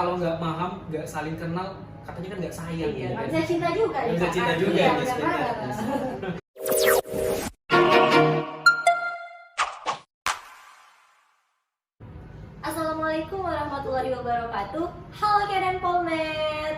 kalau nggak paham, nggak saling kenal, katanya kan nggak sayang. Iya, nggak bisa cinta juga. Nggak bisa cinta juga. Iya, Yes, benar benar. banget. Assalamualaikum warahmatullahi wabarakatuh. Halo Kedan Polmed.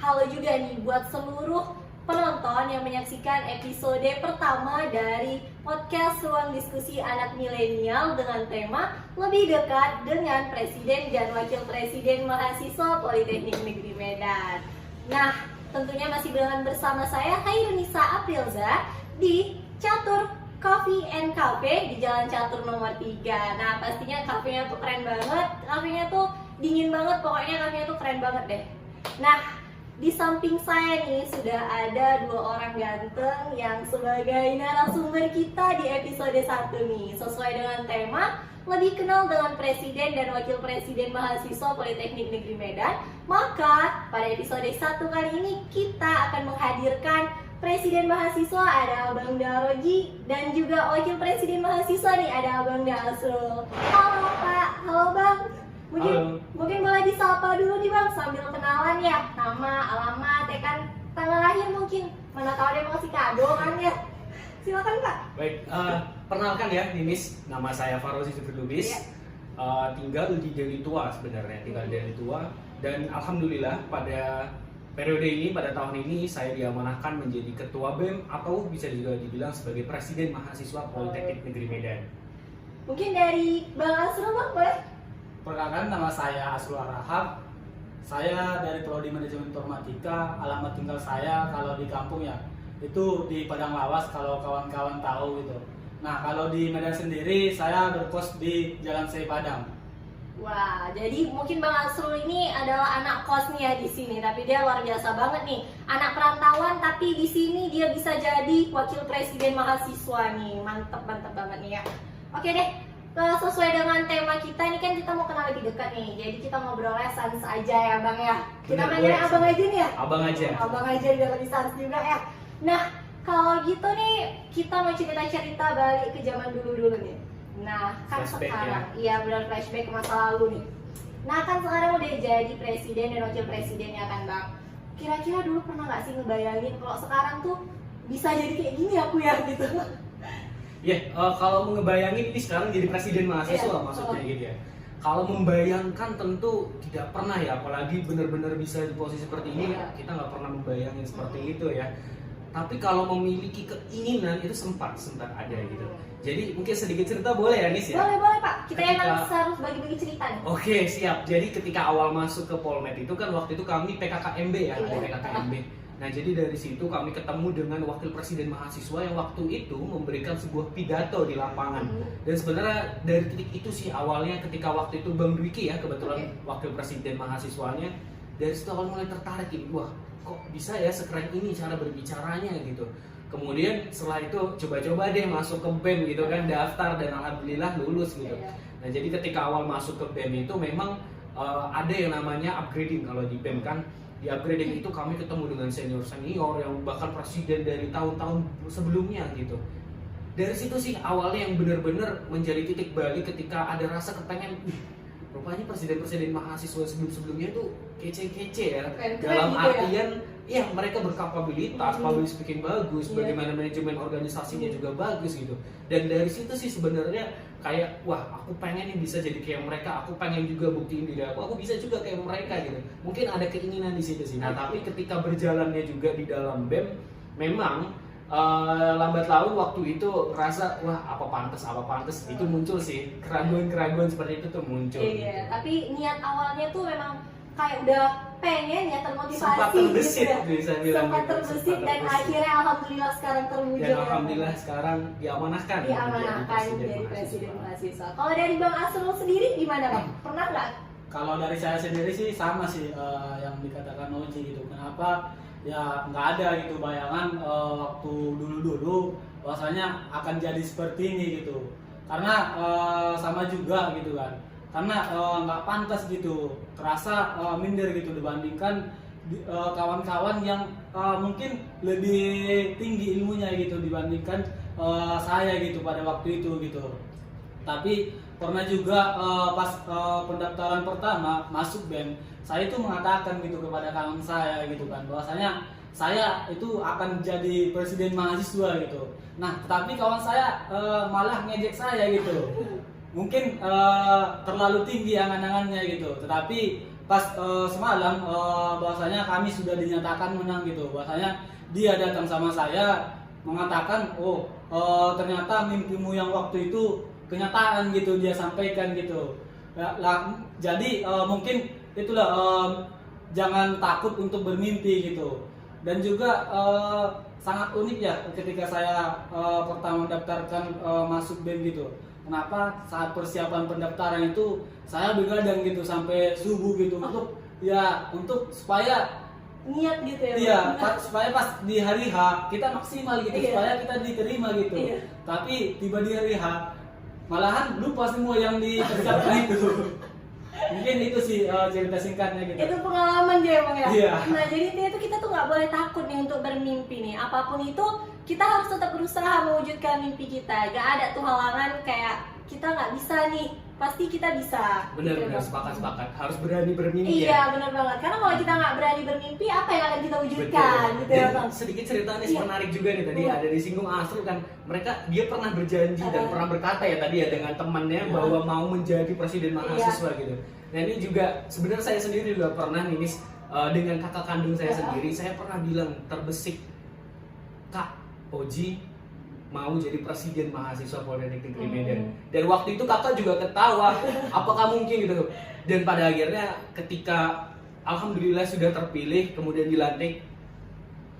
Halo juga nih buat seluruh penonton yang menyaksikan episode pertama dari podcast Ruang Diskusi Anak Milenial dengan tema lebih dekat dengan Presiden dan Wakil Presiden Mahasiswa Politeknik Negeri Medan. Nah, tentunya masih bersama saya Hairunisa Aprilza di Catur Coffee and Cafe di Jalan Catur nomor 3. Nah, pastinya kafenya tuh keren banget, kafenya tuh dingin banget, pokoknya kafenya tuh keren banget deh. Nah, di samping saya nih sudah ada dua orang ganteng yang sebagai narasumber kita di episode 1 nih. Sesuai dengan tema lebih kenal dengan Presiden dan Wakil Presiden Mahasiswa Politeknik Negeri Medan, maka pada episode 1 kali ini kita akan menghadirkan Presiden Mahasiswa, ada Abang Daroji, dan juga Wakil Presiden Mahasiswa nih, ada Abang Dasrul. Halo Pak, halo Bang. Mungkin boleh disapa dulu nih Bang, sambil kenalan ya, nama, alamat, ya kan, tanggal lahir mungkin. Mana tahu dia mau kasih kado kan ya. Silakan Pak. Baik, perkenalkan ya, Ninis, nama saya Farozi Lubis. Iya. Tinggal di Deli Tua sebenarnya, tinggal di Deli Tua. Dan alhamdulillah pada periode ini, pada tahun ini saya diamanahkan menjadi Ketua BEM atau bisa juga dibilang sebagai Presiden Mahasiswa Politeknik Negeri Medan. Mungkin dari Bang Asrul Bang, boleh? Perkenalkan, nama saya Asrul Rahab. Saya dari Prodi Manajemen Informatika. Alamat tinggal saya kalau di kampung ya itu di Padang Lawas, kalau kawan-kawan tahu gitu. Nah, kalau di Medan sendiri saya berkos di Jalan Sei Padang. Wah, jadi mungkin Bang Asrul ini adalah anak kos nih ya di sini, tapi dia luar biasa banget nih. Anak perantauan tapi di sini dia bisa jadi wakil presiden mahasiswa nih. Mantep banget nih ya. Oke deh, sesuai dengan tema kita ini kan kita mau kenal lebih dekat nih. Jadi kita ngobrolnya sans aja ya Bang ya. Kita Bener, manggilnya boleh. Abang aja nih ya. Abang aja. Abang aja biar lebih sans juga ya. Nah, kalau gitu nih kita mau cerita-cerita balik ke zaman dulu-dulu nih. Nah, kan Flashback sekarang, iya benar, flashback ke masa lalu nih. Nah, kan sekarang udah jadi presiden dan wakil presiden ya kan Bang. Kira-kira dulu pernah nggak sih ngebayangin kalau sekarang tuh bisa jadi kayak gini aku ya gitu? Ya, kalau mau ngebayangin ini sekarang jadi presiden mahasiswa Iya. maksudnya gitu ya. Kalau membayangkan tentu tidak pernah ya, apalagi benar-benar bisa di posisi seperti ini, Iya. kita nggak pernah membayangin seperti itu ya. Tapi kalau memiliki keinginan itu sempat ada gitu. Jadi mungkin sedikit cerita boleh ya Nis ya? Boleh Pak, kita Ketika- emang harus bagi-bagi cerita nih. Oke, siap. Jadi ketika awal masuk ke Polmed itu kan waktu itu kami PKKMB ya, ada Iya. PKKMB. Nah, jadi dari situ kami ketemu dengan wakil presiden mahasiswa yang waktu itu memberikan sebuah pidato di lapangan. Dan sebenarnya dari titik itu sih awalnya ketika waktu itu Bang Dwiki ya kebetulan wakil presiden mahasiswanya, dari situ awal mulai tertarik ini, wah kok bisa ya sekeren ini cara berbicaranya gitu. Kemudian setelah itu coba-coba deh masuk ke BEM gitu kan, daftar dan alhamdulillah lulus gitu. Iya. Nah, jadi ketika awal masuk ke BEM itu memang ada yang namanya upgrading. Kalau di BEM kan di upgrading itu kami ketemu dengan senior-senior yang bahkan presiden dari tahun-tahun sebelumnya gitu. Dari situ sih awalnya yang benar-benar menjadi titik balik ketika ada rasa kepengen, rupanya presiden-presiden mahasiswa sebelum-sebelumnya itu kece-kece ya. Keren-keren Dalam gitu ya. artian ya mereka berkapabilitas, public speaking bagus, Iya. bagaimana manajemen organisasinya juga bagus gitu. Dan dari situ sih sebenarnya kayak wah aku pengen nih bisa jadi kayak mereka, aku pengen juga buktiin diri aku bisa juga kayak mereka gitu. Mungkin ada keinginan di situ sih. Nah, tapi ketika berjalannya juga di dalam BEM memang lambat laun waktu itu ngerasa wah apa pantas itu muncul sih, keraguan seperti itu tuh muncul. Iya, tapi niat awalnya tuh memang kayak udah pengen ya, termotivasi Sempat terbesit, gitu ya. bisa bilang Sempat gitu, terbesit sempat dan terbesit. akhirnya alhamdulillah sekarang terwujud. Dan alhamdulillah sekarang diamanahkan jadi presiden mahasiswa. Kalau dari Bang Asrul sendiri gimana Bang? Pernah nggak? Kalau dari saya sendiri sih sama sih yang dikatakan Oji gitu. Kenapa? Ya nggak ada gitu bayangan waktu dulu-dulu bahwasanya akan jadi seperti ini gitu. Karena sama juga gitu kan. Karena nggak pantas gitu, terasa minder gitu dibandingkan kawan-kawan yang mungkin lebih tinggi ilmunya gitu dibandingkan saya gitu pada waktu itu gitu. Tapi pernah juga pas pendaftaran pertama masuk BEM, saya itu mengatakan gitu kepada kawan saya gitu kan, bahwasanya saya itu akan jadi presiden mahasiswa gitu. Nah, tetapi kawan saya malah ngejek saya gitu. Mungkin terlalu tinggi angan-angannya gitu. Tetapi pas semalam bahwasanya kami sudah dinyatakan menang gitu. Bahwasanya dia datang sama saya mengatakan, ternyata mimpimu yang waktu itu kenyataan gitu, dia sampaikan gitu. Jadi mungkin itulah jangan takut untuk bermimpi gitu. Dan juga sangat unik ya ketika saya pertama mendaftarkan masuk BEM gitu. Kenapa saat persiapan pendaftaran itu saya begadang gitu sampai subuh gitu untuk supaya Niat gitu ya. iya supaya pas di hari H kita maksimal gitu, Iya. supaya kita diterima gitu. Iya. Tapi tiba di hari H malahan lupa semua yang dipersiapkan itu. Mungkin itu sih cerita singkatnya gitu. Itu pengalaman dia emang ya. Iya. Nah jadi intinya itu kita tuh nggak boleh takut nih untuk bermimpi nih. Apapun itu kita harus tetap berusaha mewujudkan mimpi kita. Gak ada tuh halangan kayak kita nggak bisa nih. Pasti kita bisa. Benar-benar Gitu. sepakat. Harus berani bermimpi ya. Iya benar banget. Karena kalau kita nggak berani bermimpi, apa yang akan kita wujudkan? Gitu ya Dan Bang. sedikit cerita nih Iya. menarik juga nih tadi Iya. ada disinggung Asrul kan, dia pernah berjanji dan pernah berkata ya tadi ya dengan temannya bahwa mau menjadi presiden mahasiswa gitu. Nah ini juga sebenarnya saya sendiri juga pernah nih Nis, dengan kakak kandung saya sendiri, saya pernah bilang terbesit, Kak Oji mau jadi presiden mahasiswa Politeknik Negeri Medan. Dan waktu itu kakak juga ketawa, apakah mungkin gitu. Dan pada akhirnya ketika alhamdulillah sudah terpilih kemudian dilantik,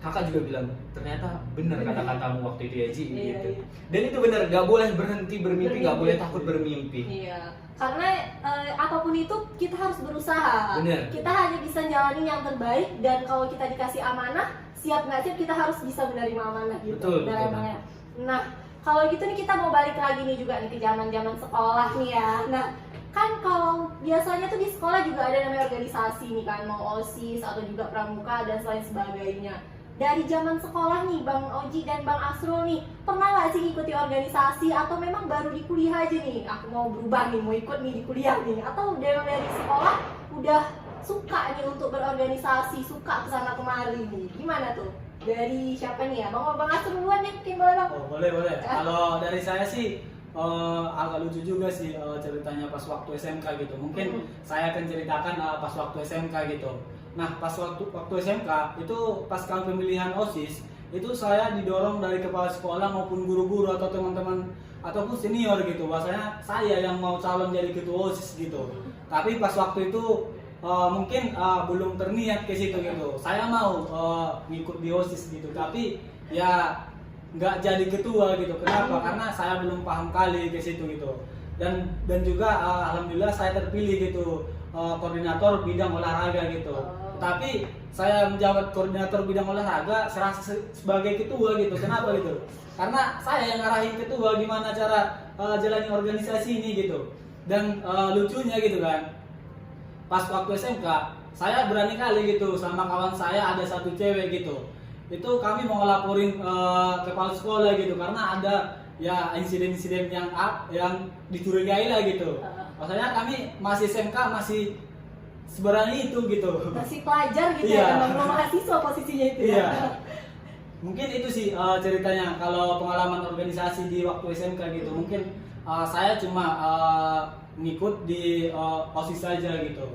kakak juga bilang ternyata benar kata-katamu waktu itu ya Ji Iya, gitu. iya. Dan itu benar, gak boleh berhenti bermimpi, gak Bermimpi. boleh takut bermimpi. Iya, karena apapun itu kita harus berusaha. Benar. Kita hanya bisa jalanin yang terbaik dan kalau kita dikasih amanah, siap nggak siap kita harus bisa menerima amanah gitu. Betul, Nah, betul. emangnya. Nah, kalau gitu nih kita mau balik lagi nih juga nih ke zaman-zaman sekolah nih ya. Nah, kan kalau biasanya tuh di sekolah juga ada namanya organisasi nih kan, mau OSIS atau juga pramuka dan lain sebagainya. Dari zaman sekolah nih Bang Oji dan Bang Asrul nih, pernah nggak sih ikuti organisasi atau memang baru di kuliah aja nih? Aku mau berubah nih, mau ikut nih di kuliah nih. Atau dari sekolah udah suka nih untuk berorganisasi, suka kesana kemari nih. Gimana tuh? Dari siapa nih ya? Bang Asrul duluan nih, mungkin boleh Bang? Oh, boleh. Kalau dari saya sih agak lucu juga sih ceritanya pas waktu SMK gitu. Mungkin saya akan ceritakan pas waktu SMK gitu. Nah, pas waktu SMK itu pas kali pemilihan OSIS itu saya didorong dari kepala sekolah maupun guru-guru atau teman-teman ataupun senior gitu. Bahwasanya saya yang mau calon jadi ketua OSIS gitu. Tapi pas waktu itu mungkin belum terniat ke situ gitu. Saya mau ngikut di OSIS gitu. Tapi ya nggak jadi ketua gitu. Kenapa? Karena saya belum paham kali ke situ gitu. Dan juga alhamdulillah saya terpilih gitu koordinator bidang olahraga gitu. Tapi saya menjabat koordinator bidang olahraga serasa sebagai ketua gitu. Kenapa gitu? Karena saya yang ngarahin ketua gimana cara jalani organisasi ini gitu. Dan lucunya gitu kan, pas waktu SMK saya berani kali gitu sama kawan saya, ada satu cewek gitu. Itu kami mau laporin kepala sekolah gitu karena ada ya insiden-insiden yang dicurigai lah gitu. Maksudnya kami masih SMK masih seberani itu gitu. Masih pelajar gitu Iya. ya, belum mahasiswa posisinya itu ya. Iya. Mungkin itu sih ceritanya kalau pengalaman organisasi di waktu SMK gitu. Mungkin saya cuma ngikut di OSIS saja gitu.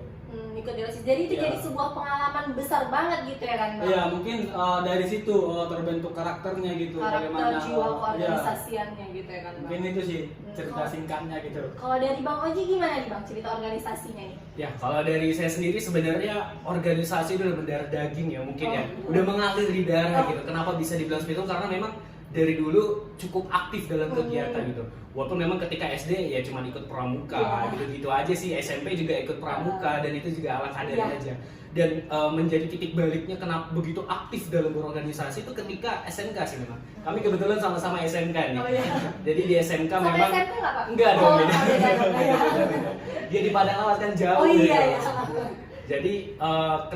Ikut di OSIS. Jadi itu Iya. jadi sebuah pengalaman besar banget gitu ya kan Bang? Iya, mungkin dari situ terbentuk karakternya gitu. Karakter jiwa iya. keorganisasiannya gitu ya kan Bang? Mungkin itu sih cerita singkatnya gitu. Kalau dari Bang Oji gimana nih Bang cerita organisasinya nih? Ya, kalau dari saya sendiri sebenarnya organisasi itu udah mendarah daging ya mungkin ya. Udah mengalir di darah gitu. Kenapa bisa dibilang seperti itu? Karena memang dari dulu cukup aktif dalam kegiatan gitu. Walaupun memang ketika SD ya cuma ikut pramuka gitu-gitu aja sih. SMP juga ikut pramuka dan itu juga ala kadarnya aja. Dan menjadi titik baliknya kenapa begitu aktif dalam berorganisasi itu ketika SMK sih memang. Kami kebetulan sama-sama SMK nih. Oh, iya. Jadi di SMK Sampai memang SMP nggak Pak? enggak dong, Oh, beda. beda dong, beda. Dia di Padang Lawas kan jauh. Oh iya gitu. ya. Jadi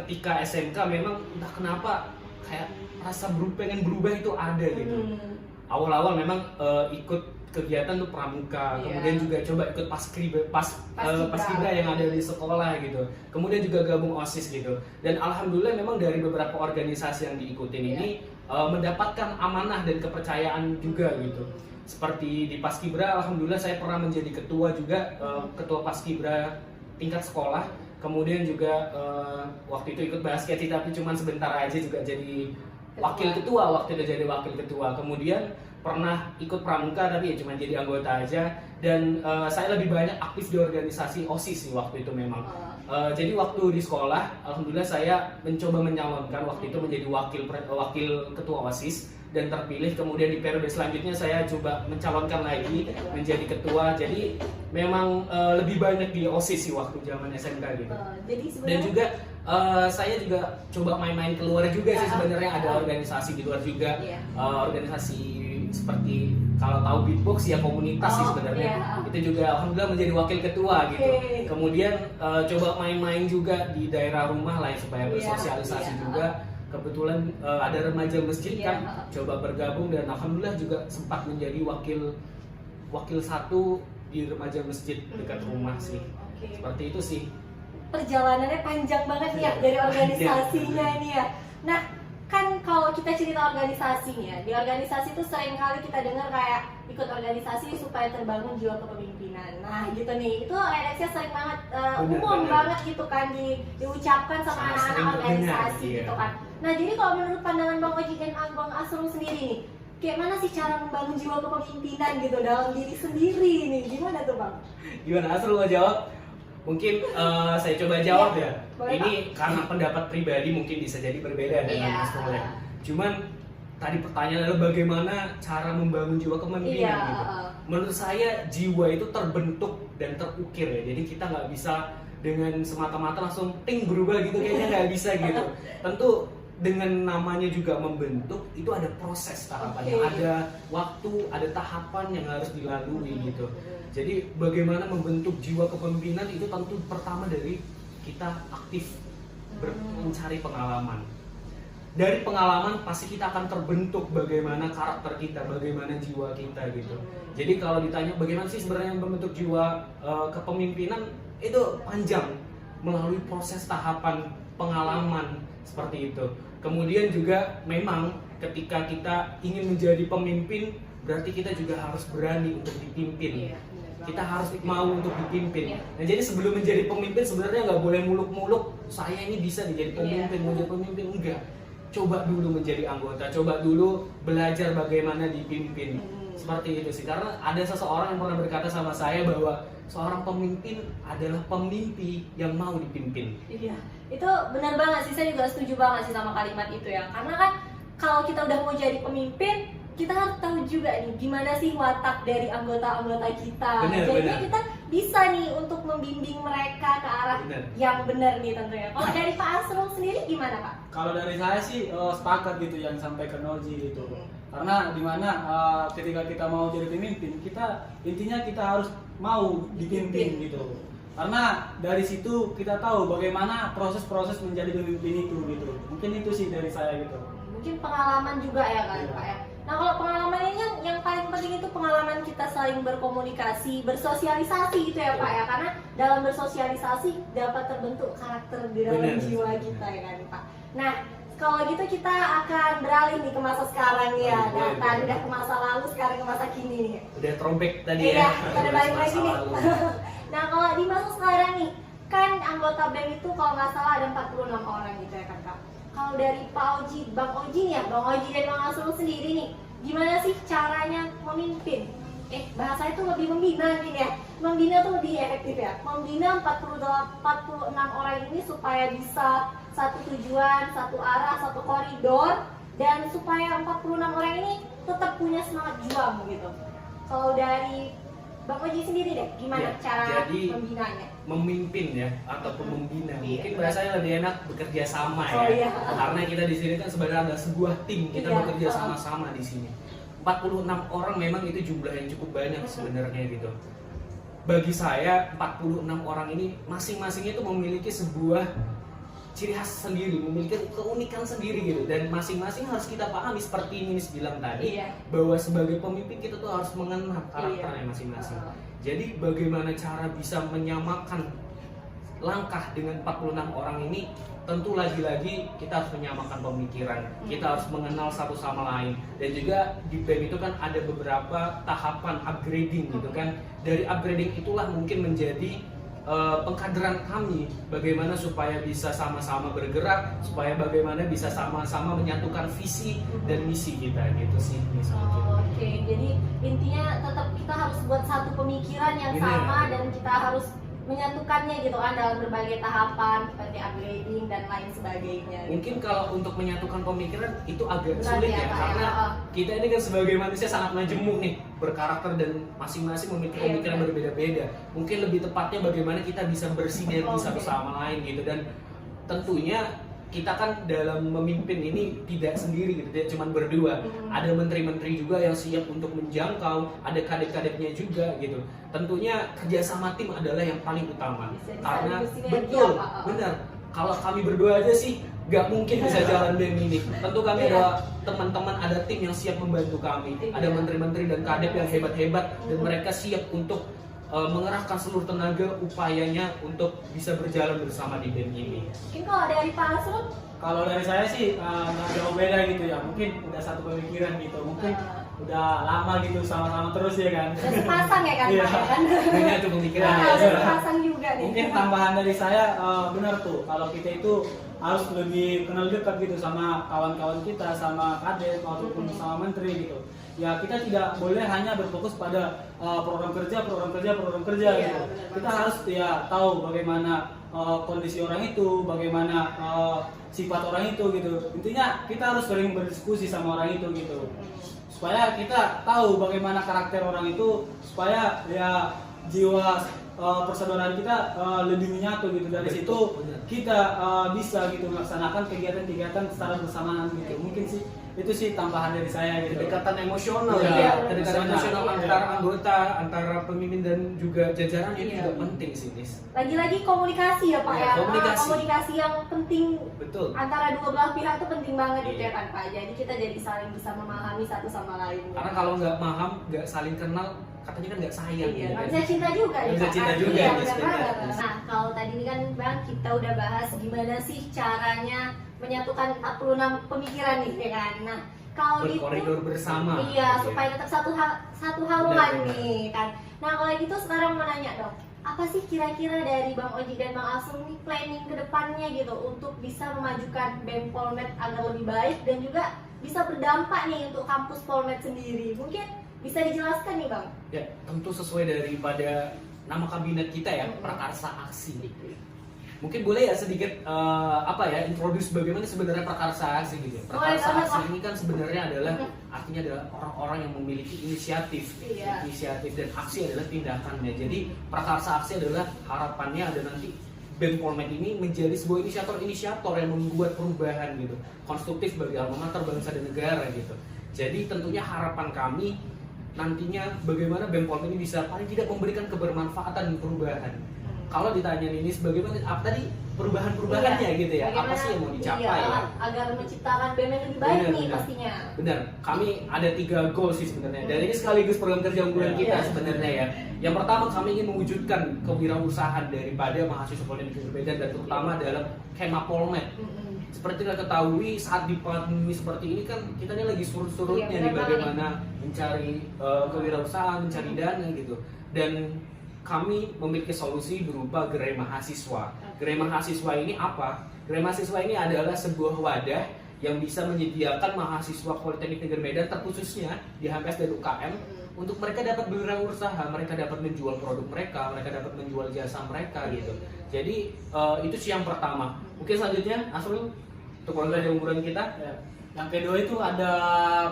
ketika SMK memang entah kenapa kayak rasa pengen berubah itu ada gitu. Awal-awal memang ikut kegiatan tuh pramuka, Iya. kemudian juga coba ikut Paskibra. paskibra yang ada di sekolah gitu, kemudian juga gabung OSIS gitu. Dan alhamdulillah memang dari beberapa organisasi yang diikutin Iya. ini mendapatkan amanah dan kepercayaan juga gitu. Seperti di paskibra, alhamdulillah saya pernah menjadi ketua juga, ketua paskibra tingkat sekolah. Kemudian juga waktu itu ikut basket sih, tapi cuma sebentar aja juga jadi wakil ketua, waktu itu jadi wakil ketua. Kemudian pernah ikut pramuka tapi ya cuma jadi anggota aja. Dan saya lebih banyak aktif di organisasi OSIS sih waktu itu memang. Jadi waktu di sekolah, alhamdulillah saya mencoba menyalonkan waktu itu menjadi wakil ketua OSIS dan terpilih. Kemudian di periode selanjutnya saya coba mencalonkan lagi menjadi ketua. Jadi memang lebih banyak di OSIS sih waktu zaman SMK gitu. Jadi Dan sebenarnya juga saya juga coba main-main keluar juga sih sebenarnya, ada organisasi di luar juga. Iya. Organisasi seperti kalau tahu beatbox ya komunitas sih sebenarnya. Iya. Itu juga alhamdulillah menjadi wakil ketua gitu. Oke. Kemudian coba main-main juga di daerah rumah lah supaya Iya, bersosialisasi iya. juga. Kebetulan ada remaja masjid Iya. kan, coba bergabung dan alhamdulillah juga sempat menjadi wakil satu di remaja masjid dekat rumah sih. Oke. Seperti itu sih. Perjalanannya panjang banget ya dari organisasinya ini ya. Nah, kan kalau kita cerita organisasinya, di organisasi itu sering kali kita dengar kayak ikut organisasi supaya terbangun jiwa kepemimpinan. Nah, gitu nih. Itu redaksinya sering banget umum bener. banget gitu kan diucapkan sama Sangat anak-anak sering terdengar, organisasi iya. gitu kan. Nah, jadi kalau menurut pandangan Bang Oji dan Bang Asrul sendiri nih, kayak mana sih cara membangun jiwa kepemimpinan gitu dalam diri sendiri nih? Gimana tuh, Bang? Gimana Asrul mau jawab? Mungkin saya coba jawab Iya, ya. boleh, Ini karena pendapat pribadi mungkin bisa jadi berbeda dengan Iya. Mas Nurul ya. Cuman tadi pertanyaan adalah bagaimana cara membangun jiwa kepemimpinan Iya, gitu. Menurut saya jiwa itu terbentuk dan terukir ya. Jadi kita nggak bisa dengan semata-mata langsung ting berubah gitu, kayaknya nggak bisa gitu. Tentu dengan namanya juga membentuk, itu ada proses tahapannya, Oke. ada waktu, ada tahapan yang harus dilalui gitu. Jadi bagaimana membentuk jiwa kepemimpinan itu tentu pertama dari kita aktif mencari pengalaman. Dari pengalaman pasti kita akan terbentuk bagaimana karakter kita, bagaimana jiwa kita gitu. Jadi kalau ditanya bagaimana sih sebenarnya membentuk jiwa kepemimpinan, itu panjang melalui proses tahapan pengalaman seperti itu. Kemudian juga memang ketika kita ingin menjadi pemimpin, berarti kita juga harus berani untuk dipimpin. Iya, benar banget. Kita harus mau untuk dipimpin. Iya. Nah, jadi sebelum menjadi pemimpin sebenarnya nggak boleh muluk-muluk saya ini bisa menjadi pemimpin, Iya. mau jadi pemimpin, enggak. Coba dulu menjadi anggota, coba dulu belajar bagaimana dipimpin. Seperti itu sih, karena ada seseorang yang pernah berkata sama saya bahwa seorang pemimpin adalah pemimpi yang mau dipimpin. Iya, itu benar banget sih, saya juga setuju banget sih sama kalimat itu ya. Karena kan kalau kita udah mau jadi pemimpin, kita harus tahu juga nih gimana sih watak dari anggota-anggota kita. Benar, Jadi benar. kita bisa nih untuk membimbing mereka ke arah Benar. yang benar nih tentunya. Kalau dari Pak Asrul sendiri gimana Pak? Kalau dari saya sih sepakat gitu yang disampaikan Oji gitu. Karena dimana ketika kita mau jadi pemimpin, kita intinya kita harus mau dipimpin gitu. Karena dari situ kita tahu bagaimana proses-proses menjadi pemimpin itu gitu. Mungkin itu sih dari saya gitu. Mungkin pengalaman juga ya kan Iya. Pak ya. Nah kalau pengalaman ini yang paling penting itu pengalaman kita saling berkomunikasi, bersosialisasi gitu ya Pak ya. Karena dalam bersosialisasi dapat terbentuk karakter di dalam Benar. jiwa kita ya kan Pak. Nah kalau gitu kita akan beralih nih ke masa sekarang ya. Boleh, Nah, tadi boleh. udah ke masa lalu, sekarang ke masa kini nih. Udah trompet tadi Iya, ya. pada balik lagi Masa nih. lalu. Nah kalau di masa sekarang nih, kan anggota BEM itu kalau nggak salah ada 46 orang gitu ya kan Kak. Kalau dari Pak Oji, Bang Oji nih ya, Bang Oji dan Bang Asrul sendiri nih, gimana sih caranya memimpin? Bahasa itu lebih membina nih ya. Membina tuh lebih efektif ya. Membina 46 orang ini supaya bisa satu tujuan, satu arah, satu koridor, dan supaya 46 orang ini tetap punya semangat juang gitu. Kalau dari Bang Oji sendiri deh, gimana Ya, cara jadi membinanya? Memimpin ya atau pembina. Iya. Mungkin bahasanya lebih enak bekerja sama Oh, ya. iya. Karena kita di sini kan sebenarnya ada sebuah tim, kita Iya. bekerja sama-sama di sini. 46 orang memang itu jumlah yang cukup banyak sebenarnya gitu. Bagi saya 46 orang ini masing-masing itu memiliki sebuah ciri khas sendiri, memiliki keunikan sendiri gitu, dan masing-masing harus kita pahami seperti Ninis bilang tadi, bahwa sebagai pemimpin kita tuh harus mengenal karakternya masing-masing. Jadi bagaimana cara bisa menyamakan langkah dengan 46 orang ini, tentu lagi-lagi kita harus menyamakan pemikiran, kita harus mengenal satu sama lain, dan juga di BEM itu kan ada beberapa tahapan upgrading gitu kan. Dari upgrading itulah mungkin menjadi pengkaderan kami, bagaimana supaya bisa sama-sama bergerak, supaya bagaimana bisa sama-sama menyatukan visi dan misi kita gitu sih. Oke, jadi intinya tetap kita harus buat satu pemikiran yang sama dan kita harus menyatukannya gitu kan dalam berbagai tahapan seperti upgrading dan lain sebagainya. Mungkin kalau untuk menyatukan pemikiran itu agak sulit ya, karena kita ini kan sebagai manusia sangat majemuk nih, berkarakter dan masing-masing memiliki pemikiran berbeda-beda. Mungkin lebih tepatnya bagaimana kita bisa bersinergi satu sama lain gitu, dan tentunya kita kan dalam memimpin ini tidak sendiri gitu, tidak cuma berdua. Ada menteri-menteri juga yang siap untuk menjangkau, ada kadek-kadeknya juga gitu. Tentunya kerjasama tim adalah yang paling utama, karena betul, benar. Kalau kami berdua aja sih nggak mungkin bisa jalan BEM ini. Tentu kami ada teman-teman, ada tim yang siap membantu kami. Ada menteri-menteri dan kadep yang hebat-hebat dan mereka siap untuk mengerahkan seluruh tenaga upayanya untuk bisa berjalan bersama di BEM ini. Mungkin kalau dari Pak Asrul? Kalau dari saya sih nggak jauh beda gitu ya, mungkin udah satu pemikiran gitu, mungkin udah lama gitu sama-sama terus ya kan. Udah sepasang ya kan? Pak, kan? Punya itu pemikiran. Udah sepasang juga nih. Mungkin tambahan dari saya benar tuh, kalau kita itu harus lebih kenal dekat gitu sama kawan-kawan kita, sama kadep ataupun sama menteri gitu. Ya kita tidak boleh hanya berfokus pada program kerja gitu. Kita harus ya tahu bagaimana kondisi orang itu, bagaimana sifat orang itu gitu. Intinya kita harus sering berdiskusi sama orang itu gitu, supaya kita tahu bagaimana karakter orang itu, supaya ya jiwa persaudaraan kita lebih menyatu gitu. Dari situ kita bisa gitu melaksanakan kegiatan-kegiatan secara bersamaan gitu. Mungkin sih itu sih tambahan dari saya gitu. Kedekatan emosional kedekatan emosional antara anggota, antara pemimpin dan juga jajaran itu juga penting sih, Nis. Lagi-lagi komunikasi ya Pak ya. Komunikasi yang penting. Betul. Antara dua belah pihak itu penting banget gitu ya kan Pak. Jadi kita jadi saling bisa memahami satu sama lain. Karena kalau nggak paham, nggak saling kenal, katanya kan nggak sayang. Nggak bisa cinta juga nih. Bisa cinta juga. Nah kalau tadi ini kan Bang, kita udah bahas gimana sih caranya menyatukan 46 pemikiran nih ya kan. Nah kalau gitu berkoridor bersama. Iya, supaya tetap satu haluan nih kan. Nah kalau gitu sekarang mau nanya dong, apa sih kira-kira dari Bang Oji dan Bang Asrul nih planning ke depannya gitu untuk bisa memajukan BEM Polmed agar lebih baik dan juga bisa berdampak nih untuk kampus Polmed sendiri? Mungkin bisa dijelaskan nih Bang? Ya, tentu sesuai daripada nama kabinet kita ya, Prakarsa Aksi. Mungkin boleh ya sedikit introduce bagaimana sebenarnya Prakarsa Aksi gitu. Prakarsa Aksi ini kan sebenarnya artinya adalah orang-orang yang memiliki inisiatif. Inisiatif dan aksi adalah tindakannya. Jadi Prakarsa Aksi adalah harapannya ada nanti BEM Polmed ini menjadi sebuah inisiator yang membuat perubahan gitu, konstruktif bagi alma mater, bangsa dan negara gitu. Jadi tentunya harapan kami nantinya bagaimana BEM Polmed ini bisa paling tidak memberikan kebermanfaatan dan perubahan. Kalau ditanya ini bagaimana apa tadi perubahan-perubahannya gitu ya, apa sih yang mau dicapai ya? Agar menciptakan BEM yang lebih baik nih pastinya. Benar, kami ada 3 goal sih sebenarnya. Dan ini sekaligus program kerja unggulan kita sebenarnya ya. Yang pertama kami ingin mewujudkan kewirausahaan daripada mahasiswa Politeknik Medan dan terutama dalam Kema Polmed. Seperti kita ketahui saat di pandemi seperti ini kan kita ini lagi surut-surutnya nih bagaimana mencari kewirausahaan, mencari dana gitu. Dan kami memiliki solusi berupa gerai mahasiswa. Gerai mahasiswa ini apa? Gerai mahasiswa ini adalah sebuah wadah yang bisa menyediakan mahasiswa Politeknik Negeri Medan terkhususnya di HMS dan UKM untuk mereka dapat berwirausaha, mereka dapat menjual produk mereka dapat menjual jasa mereka gitu. Jadi itu sih yang pertama. Mungkin selanjutnya Asrul untuk program kerja unggulan kita. Ya. Yang kedua itu ada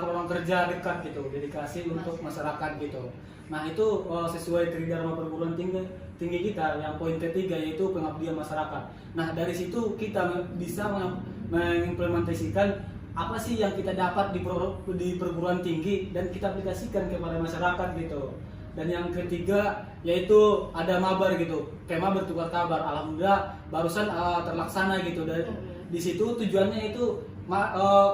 program kerja dekat gitu, dedikasi untuk masyarakat gitu. Nah itu sesuai tridharma perguruan tinggi kita yang poin ketiga yaitu pengabdian masyarakat. Nah dari situ kita bisa mengimplementasikan apa sih yang kita dapat di perguruan tinggi dan kita aplikasikan kepada masyarakat gitu. Dan yang ketiga yaitu ada mabar gitu, kemah bertukar kabar. Alhamdulillah barusan terlaksana gitu. Dan di situ tujuannya itu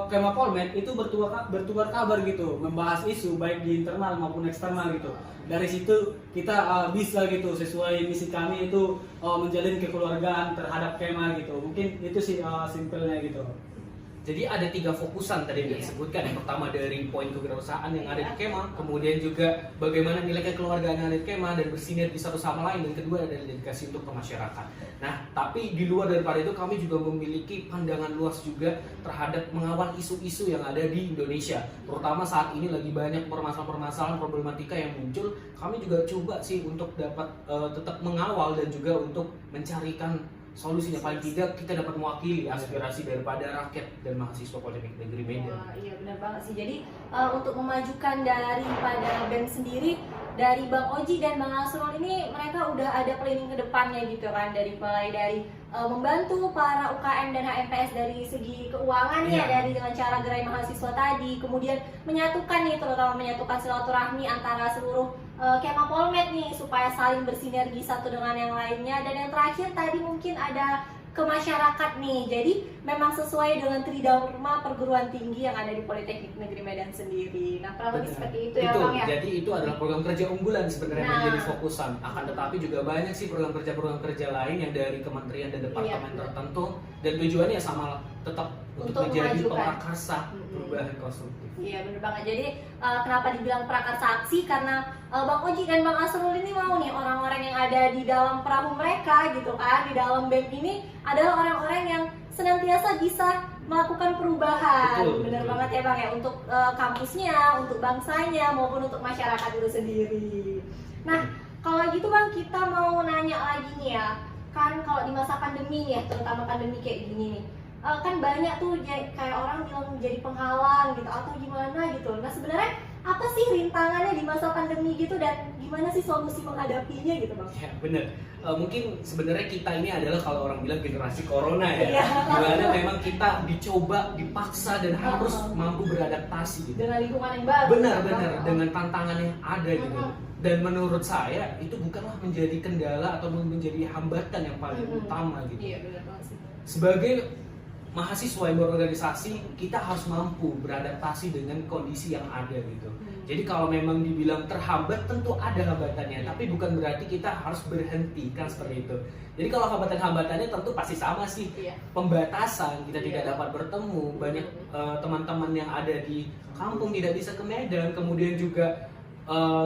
kemah Polmed itu bertukar kabar gitu, membahas isu baik di internal maupun eksternal gitu. Dari situ kita bisa gitu sesuai misi kami itu menjalin kekeluargaan terhadap kemah gitu. Mungkin itu sih simpelnya gitu. Jadi ada 3 fokusan tadi yang disebutkan. Yang pertama dari poin kewirausahaan yang ada di kemah, kemudian juga bagaimana nilai kekeluargaan yang ada di kemah dan bersinergi satu sama lain, dan kedua adalah dedikasi untuk ke masyarakat. Nah, tapi di luar daripada itu kami juga memiliki pandangan luas juga terhadap mengawal isu-isu yang ada di Indonesia. Terutama saat ini lagi banyak permasalahan-permasalahan problematika yang muncul. Kami juga coba sih untuk dapat tetap mengawal dan juga untuk mencarikan solusinya. Paling tidak kita dapat mewakili aspirasi daripada rakyat dan mahasiswa Politeknik Negeri Medan. Wah, iya benar banget sih. Jadi untuk memajukan daripada BEM sendiri, dari Bang Oji dan Bang Asrul ini mereka udah ada planning ke depannya gitu kan, dari mulai dari membantu para UKM dan HMPS dari segi keuangan ya, dari dengan cara gerai mahasiswa tadi, kemudian menyatukan nih, terutama menyatukan silaturahmi antara seluruh kemah Polmed nih supaya saling bersinergi satu dengan yang lainnya. Dan yang terakhir tadi mungkin ada ke masyarakat nih. Jadi memang sesuai dengan tridharma perguruan tinggi yang ada di Politeknik Negeri Medan sendiri. Nah, kurang lebih seperti itu ya, Bang ya. Jadi itu adalah program kerja unggulan sebenarnya yang menjadi fokusan. Akan tetapi juga banyak sih program kerja lain yang dari kementerian dan departemen tertentu, dan tujuannya sama, tetap untuk menjadi prakarsa perubahan konstruktif. Iya benar banget. Jadi kenapa dibilang prakarsa aksi, karena Bang Oji dan Bang Asrul ini mau nih orang-orang yang ada di dalam perahu mereka gitu kan, di dalam BEM ini adalah orang-orang yang senantiasa bisa melakukan perubahan. Benar banget ya Bang ya, untuk kampusnya, untuk bangsanya maupun untuk masyarakat itu sendiri. Nah, kalau gitu Bang, kita mau nanya lagi nih ya. Kan kalau di masa pandemi nih ya, terutama pandemi kayak gini nih, kan banyak tuh kayak orang bilang jadi penghalang gitu atau gimana gitu. Nah, sebenarnya apa sih rintangannya di masa pandemi gitu, dan gimana sih solusi menghadapinya gitu Bang? Ya benar. Mungkin sebenarnya kita ini adalah kalau orang bilang generasi corona ya, dimana memang kita dicoba, dipaksa dan harus mampu beradaptasi gitu. Dengan lingkungan yang baru. Benar, dengan tantangan yang ada gitu. Dan menurut saya itu bukanlah menjadi kendala atau menjadi hambatan yang paling utama gitu. Iya benar banget sih. Sebagai mahasiswa yang berorganisasi, kita harus mampu beradaptasi dengan kondisi yang ada gitu. Jadi kalau memang dibilang terhambat, tentu ada hambatannya, tapi bukan berarti kita harus berhenti, kan seperti itu. Jadi kalau hambatan-hambatannya tentu pasti sama sih. Pembatasan, kita tidak dapat bertemu, banyak teman-teman yang ada di kampung tidak bisa ke Medan, kemudian juga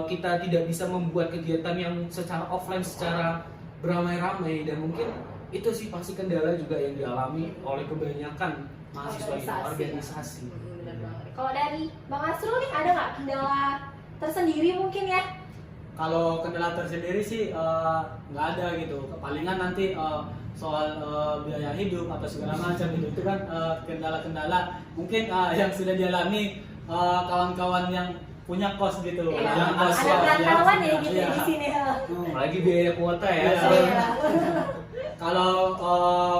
kita tidak bisa membuat kegiatan yang secara offline, secara beramai-ramai, dan mungkin itu sih pasti kendala juga yang dialami oleh kebanyakan mahasiswa di organisasi. Benar banget. Kalau dari Bang Asrul nih ada nggak kendala tersendiri mungkin ya? Kalau kendala tersendiri sih nggak ada gitu. Palingan nanti soal biaya hidup atau segala macam itu kan kendala-kendala mungkin yang sudah dialami kawan-kawan yang punya kos gitu. Iya, Yang kos, ada perantauan ya gitu iya. di sini. Apalagi biaya kuota ya. Iya. Kalau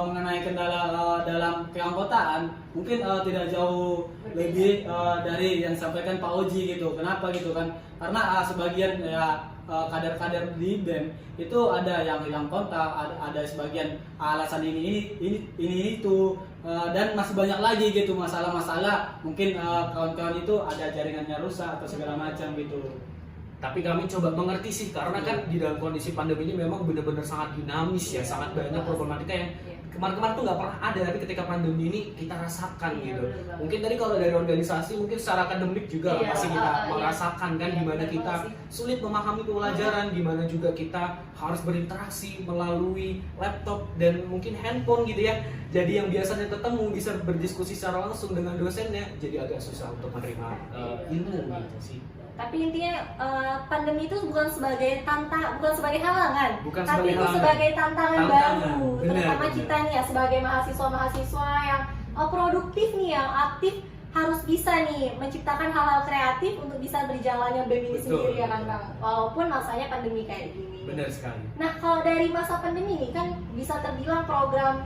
mengenai kendala dalam keanggotaan mungkin tidak jauh lebih dari yang disampaikan Pak Oji gitu. Kenapa gitu kan? Karena sebagian ya kader-kader di BEM itu ada yang hilang kontak, ada sebagian alasan ini itu, dan masih banyak lagi gitu masalah-masalah. Mungkin kawan-kawan itu ada jaringannya rusak atau segala macam gitu. Tapi kami coba mengerti sih, karena kan di dalam kondisi pandemi ini memang benar-benar sangat dinamis ya, sangat banyak problematika yang kemarin-kemarin tuh nggak pernah ada, tapi ketika pandemi ini kita rasakan gitu. Mungkin tadi kalau dari organisasi, mungkin secara akademik juga pasti kita merasakan kan, gimana kita sulit memahami pelajaran, gimana juga kita harus berinteraksi melalui laptop dan mungkin handphone gitu ya. Jadi yang biasanya ketemu bisa berdiskusi secara langsung dengan dosennya, jadi agak susah untuk menerima ilmu gitu sih. Tapi intinya pandemi itu bukan sebagai halangan, tapi itu sebagai tantangan baru, terutama kita nih ya sebagai mahasiswa yang produktif nih, yang aktif, harus bisa nih menciptakan hal-hal kreatif untuk bisa berjalannya BEM ini sendiri ya kan Bang, walaupun masanya pandemi kayak gini. Benar sekali. Nah, kalau dari masa pandemi ini kan bisa terbilang program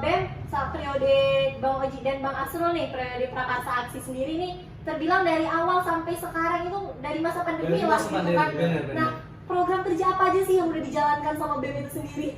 BEM saat periode Bang Oji dan Bang Asrul nih, periode Prakarsa Aksi sendiri nih, terbilang dari awal sampai sekarang itu dari masa pandemi lah gitu kan. Nah, program kerja apa aja sih yang udah dijalankan sama BEM itu sendiri?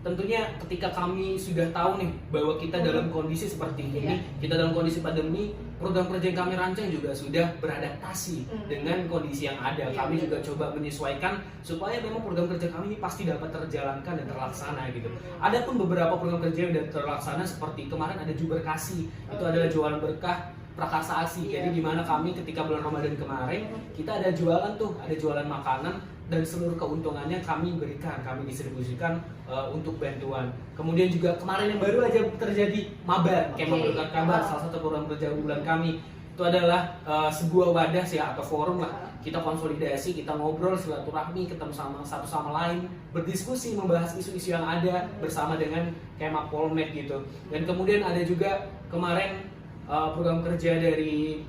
Tentunya ketika kami sudah tahu nih bahwa kita dalam kondisi seperti ini, kita dalam kondisi pandemi, program kerja yang kami rancang juga sudah beradaptasi dengan kondisi yang ada. Kami juga coba menyesuaikan supaya memang program kerja kami ini pasti dapat terjalankan dan terlaksana gitu. Ada pun beberapa program kerja yang sudah terlaksana seperti kemarin ada Juber Kasih, itu adalah jualan berkah prakarsa aksi. Jadi di mana kami ketika bulan Ramadan kemarin kita ada jualan tuh, ada jualan makanan dan seluruh keuntungannya kami berikan, kami distribusikan untuk bantuan. Kemudian juga kemarin yang baru aja terjadi Mabar, Kemah Berkat Kabar, salah satu program kerja unggulan kami. Itu adalah sebuah wadah sih atau forum lah. Kita konsolidasi, kita ngobrol, silaturahmi, ketemu sama satu sama lain, berdiskusi, membahas isu-isu yang ada bersama dengan Kemah Polmed gitu. Dan kemudian ada juga kemarin program kerja dari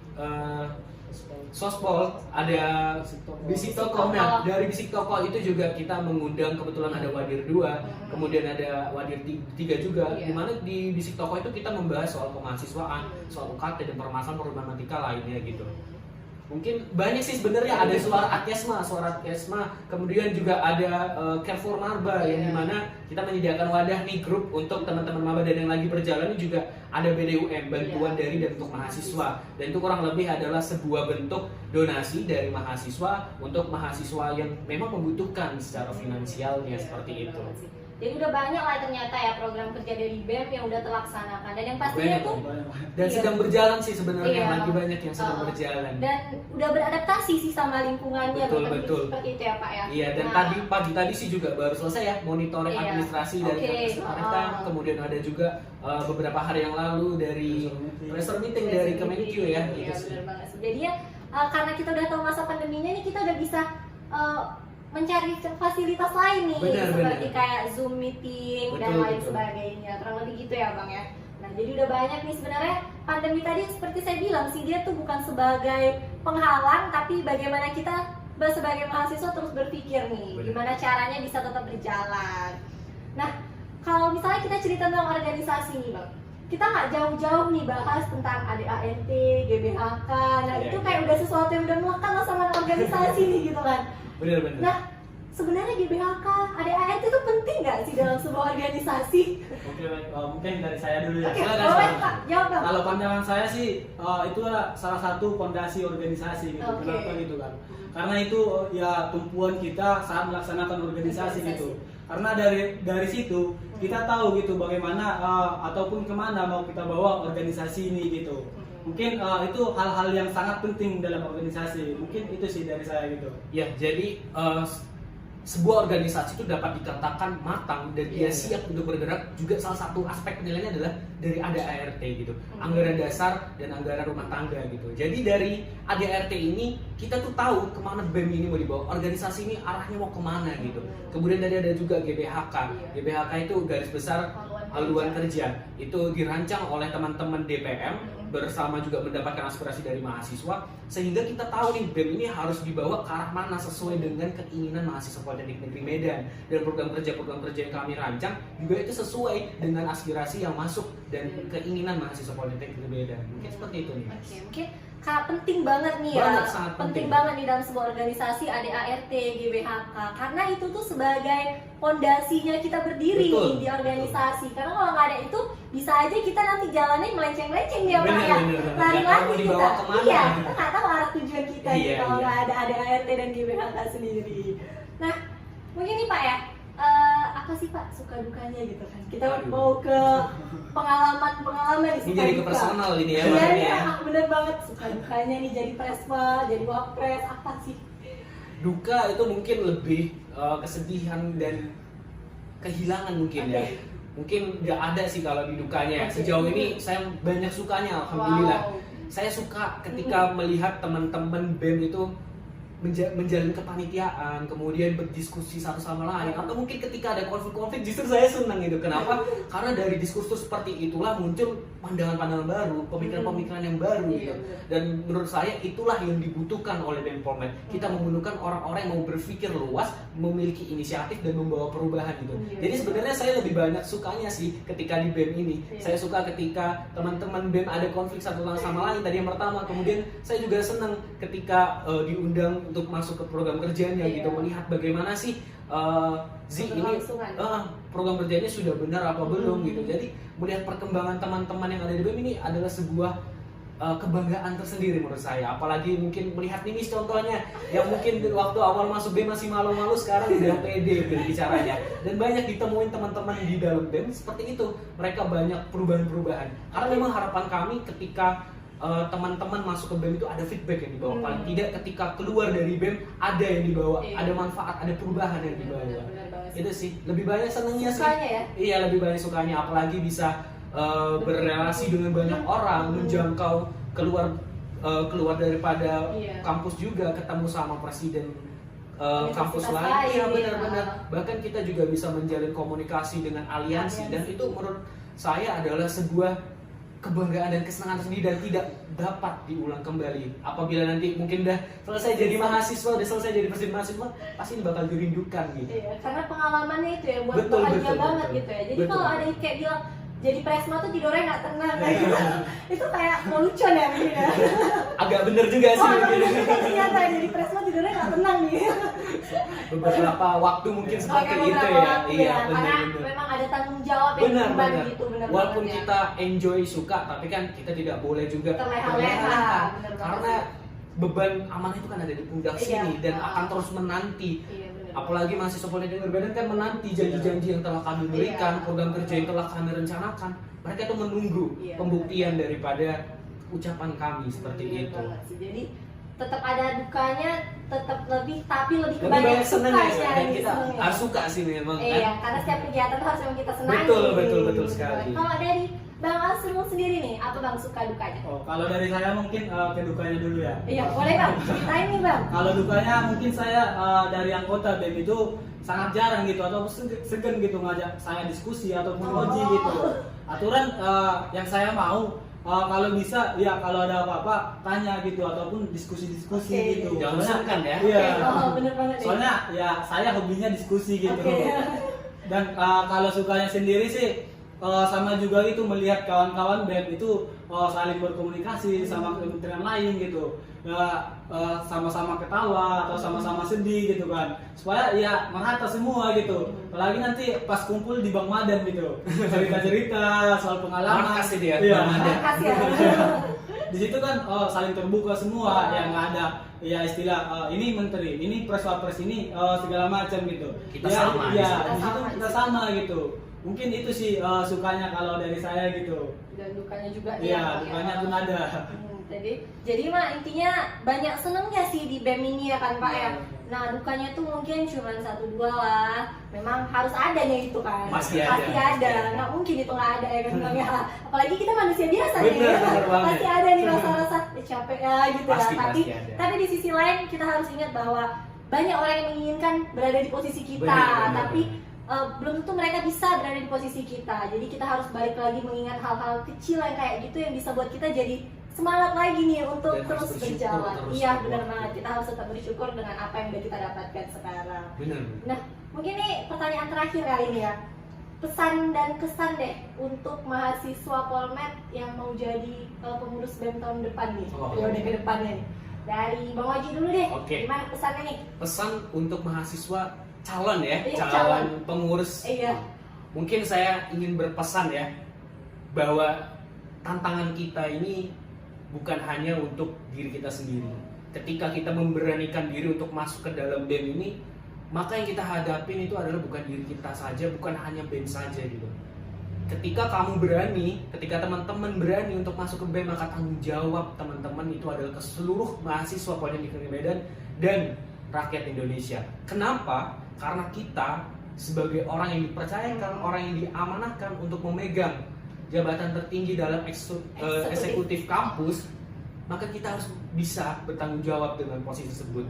Sospol, ada Bisik Toko. Nah, dari Bisik Toko itu juga kita mengundang, kebetulan ada Wadir 2, kemudian ada Wadir 3 juga, di mana di Bisik Toko itu kita membahas soal kemahasiswaan, soal UKT dan permasalahan problematika lainnya gitu. Mungkin banyak sih sebenarnya, ada suara Akesma, kemudian juga ada Care for Marba yang dimana kita menyediakan wadah nih grup untuk teman-teman maba dan yang lagi berjalan ini juga ada BDUM, bantuan dari dan untuk mahasiswa, dan itu kurang lebih adalah sebuah bentuk donasi dari mahasiswa untuk mahasiswa yang memang membutuhkan secara finansialnya seperti itu. Jadi udah banyak lah ternyata ya program kerja dari BEM yang udah terlaksanakan, dan yang pastinya tuh dan sedang berjalan sih sebenarnya, lagi banyak yang sedang berjalan dan udah beradaptasi sih sama lingkungannya. Betul. Seperti itu ya Pak ya. Iya, dan pagi sih juga baru selesai ya monitoring administrasi dari Kementerian. Kemudian ada juga beberapa hari yang lalu dari pressure meeting dari Kemenkyu ya. Iya, benar banget sih. Jadi ya karena kita udah tahu masa pandeminya nih, kita udah bisa mencari fasilitas lain nih, seperti kayak Zoom meeting dan lain sebagainya. Kurang lebih gitu ya Bang ya. Nah, jadi udah banyak nih sebenarnya. Pandemi tadi seperti saya bilang sih, dia tuh bukan sebagai penghalang, tapi bagaimana kita sebagai mahasiswa terus berpikir nih, gimana caranya bisa tetap berjalan. Nah, kalau misalnya kita cerita tentang organisasi nih Bang, kita nggak jauh-jauh nih bahas tentang ADART, GBHK. Nah, itu kayak udah sesuatu yang udah melekat lah sama organisasi nih gitu kan. Benar. Nah, sebenarnya GBHK, ADART itu penting nggak sih dalam sebuah organisasi? Mungkin dari saya dulu ya. Boleh Pak, jawab Bang. Kalau pandangan saya sih itulah salah satu fondasi organisasi gitu. Kenapa gitu kan? Karena itu ya tumpuan kita saat melaksanakan organisasi gitu. Karena dari situ kita tahu gitu bagaimana ataupun kemana mau kita bawa organisasi ini gitu. Mungkin itu hal-hal yang sangat penting dalam organisasi. Mungkin itu sih dari saya gitu. Ya, jadi sebuah organisasi itu dapat dikatakan matang dan dia siap untuk bergerak. Juga salah satu aspek penilaiannya adalah dari ADART gitu, anggaran dasar dan anggaran rumah tangga gitu. Jadi dari ADART ini kita tuh tahu kemana BEM ini mau dibawa, organisasi ini arahnya mau kemana gitu. Kemudian tadi ada juga GBHK. GBHK itu garis besar haluan kerja, itu dirancang oleh teman-teman DPM bersama juga mendapatkan aspirasi dari mahasiswa, sehingga kita tahu nih BEM ini harus dibawa ke arah mana sesuai dengan keinginan mahasiswa Politeknik Negeri Medan. Dan program kerja yang kami rancang juga itu sesuai dengan aspirasi yang masuk dan keinginan mahasiswa Politeknik Negeri Medan. Mungkin seperti itu nih. Oke. Penting banget nih ya, penting banget nih dalam sebuah organisasi ADART, GBHK, karena itu tuh sebagai fondasinya kita berdiri nih di organisasi. Karena kalau nggak ada itu, bisa aja kita nanti jalannya melenceng-lenceng ya Pak ya, lari-lari kita. Iya, kita nggak tahu arah tujuan kita kalau nggak ada ADART dan GBHK sendiri. Nah, mungkin nih Pak ya, apa sih Pak suka dukanya gitu kan? Kita mau ke pengalaman ini jadi ke personal ini ya. Iya, bener banget. Suka dukanya nih jadi presma, jadi wapres, apa sih? Duka itu mungkin lebih kesedihan dan kehilangan mungkin ya. Mungkin nggak ada sih kalau di dukanya. Sejauh ini saya banyak sukanya, alhamdulillah. Saya suka ketika melihat teman-teman BEM itu menjalin kepanitiaan, kemudian berdiskusi satu sama lain, atau mungkin ketika ada konflik-konflik justru saya senang gitu. Kenapa? Karena dari diskursus seperti itulah muncul pandangan-pandangan baru, pemikiran-pemikiran yang baru gitu. Dan menurut saya itulah yang dibutuhkan oleh BEM Polmed. Kita membutuhkan orang-orang yang mau berpikir luas, memiliki inisiatif dan membawa perubahan gitu. Jadi sebenarnya saya lebih banyak sukanya sih ketika di BEM ini. Saya suka ketika teman-teman BEM ada konflik satu sama lain tadi yang pertama. Kemudian saya juga senang ketika diundang untuk masuk ke program kerjanya gitu, melihat bagaimana sih ini program kerjanya sudah benar apa belum gitu. Jadi melihat perkembangan teman-teman yang ada di BEM ini adalah sebuah kebanggaan tersendiri menurut saya. Apalagi mungkin melihat ini contohnya yang mungkin waktu awal masuk BEM masih malu-malu, sekarang udah pede berbicaranya. Dan banyak ditemuin teman-teman di dalam BEM seperti itu. Mereka banyak perubahan-perubahan. Karena memang harapan kami ketika teman-teman masuk ke BEM itu ada feedback yang dibawa. Paling tidak ketika keluar dari BEM ada yang dibawa, ada manfaat, ada perubahan yang dibawa. Itu sih lebih banyak senangnya sih. Ya? Iya, lebih banyak sukanya, apalagi bisa berrelasi dengan banyak orang, menjangkau keluar daripada kampus juga, ketemu sama presiden kampus lain. Iya, benar-benar. Bahkan kita juga bisa menjalin komunikasi dengan aliansi, dan itu menurut saya adalah sebuah kebanggaan dan kesenangan tersendiri dan tidak dapat diulang kembali. Apabila nanti mungkin udah selesai jadi mahasiswa, udah selesai jadi presiden mahasiswa, pasti ini bakal dirindukan gitu. Iya, karena pengalamannya itu ya buat bahagia banget gitu ya. Jadi kalau ada yang kayak bilang jadi presma tuh tidurnya nggak tenang kayak gitu, itu kayak melucu ya mungkin ya. Agak bener juga sih. Ternyata jadi presma tidurnya nggak tenang nih. Beberapa waktu mungkin seperti itu ya. Iya, karena memang ada tanggung jawab yang beban gitu, benar. Walaupun kita enjoy, suka, tapi kan kita tidak boleh juga terleha-leha. Karena beban amanah itu kan ada di pundak sini dan akan terus menanti. Apalagi mahasiswa politik berbeda kan menanti janji-janji yang telah kami berikan, program kerja yang telah kami rencanakan. Mereka itu menunggu pembuktian daripada ucapan kami seperti itu. Jadi tetap ada dukanya, tetap lebih banyak sukanya. Dan kita harus suka sih memang. Iya, karena setiap kegiatan harus memang kita senangi. Betul sekali. Kalau dari Bang Asrul sendiri nih, apa Bang suka dukanya? Oh, kalau dari saya mungkin ke dukanya dulu ya. Iya, boleh Bang. Ceritain nih Bang. Kalau dukanya mungkin saya dari anggota BEM itu sangat jarang gitu atau segan gitu ngajak saya diskusi ataupun uji gitu. Aturan yang saya mau kalau bisa ya kalau ada apa-apa tanya gitu ataupun diskusi-diskusi gitu. Jangan sungkan ya. Iya. Bener banget. Soalnya ya saya hobinya diskusi gitu. Dan kalau sukanya sendiri sih sama juga itu melihat kawan-kawan BEM itu saling berkomunikasi sama kementerian lain gitu, sama-sama ketawa atau sama-sama sedih gitu kan, supaya ya merata semua gitu. Apalagi nanti pas kumpul di Bang Madan gitu, cerita-cerita soal pengalaman. Makasih dia. Iya. Makasih ya. Di situ kan saling terbuka semua, yang nggak ada ya istilah ini menteri, ini pres-wapres ini segala macam gitu. Kita ya, sama. Ya, di situ kita sama gitu. Mungkin itu sih sukanya kalau dari saya gitu. Dan dukanya juga. Iya, dukanya pun ada. Jadi mah intinya banyak senengnya sih di BEM ini ya kan Pak ya. Nah dukanya tuh mungkin cuma 1-2 lah. Memang harus adanya itu kan. Pasti ada. Nggak mungkin itu nggak ada ya kan Bang ya. Apalagi kita manusia biasa nih. Bener Pasti ada nih rasa-rasa capek ya gitu pasti, ya. Tapi di sisi lain kita harus ingat bahwa banyak orang yang menginginkan berada di posisi kita. Tapi belum tentu mereka bisa berada di posisi kita. Jadi kita harus balik lagi mengingat hal-hal kecil yang kayak gitu yang bisa buat kita jadi semangat lagi nih untuk terus berjalan. Iya benar banget, kita harus tetap bersyukur dengan apa yang udah kita dapatkan sekarang. Benar. Nah mungkin nih pertanyaan terakhir kali ini ya, pesan dan kesan deh untuk mahasiswa Polmed yang mau jadi pengurus BEM tahun depan nih, periode ke depannya nih. Dari Bang Waji dulu deh, gimana pesannya nih? Pesan untuk mahasiswa calon ya, calon pengurus. Iya. Mungkin saya ingin berpesan ya bahwa tantangan kita ini bukan hanya untuk diri kita sendiri. Ketika kita memberanikan diri untuk masuk ke dalam BEM ini, maka yang kita hadapin itu adalah bukan diri kita saja, bukan hanya BEM saja gitu. Ketika kamu berani, ketika teman-teman berani untuk masuk ke BEM, maka tanggung jawab teman-teman itu adalah ke seluruh mahasiswa Politeknik Medan dan rakyat Indonesia. Kenapa? Karena kita sebagai orang yang dipercayakan, orang yang diamanahkan untuk memegang jabatan tertinggi dalam eksekutif kampus, maka kita harus bisa bertanggung jawab dengan posisi tersebut.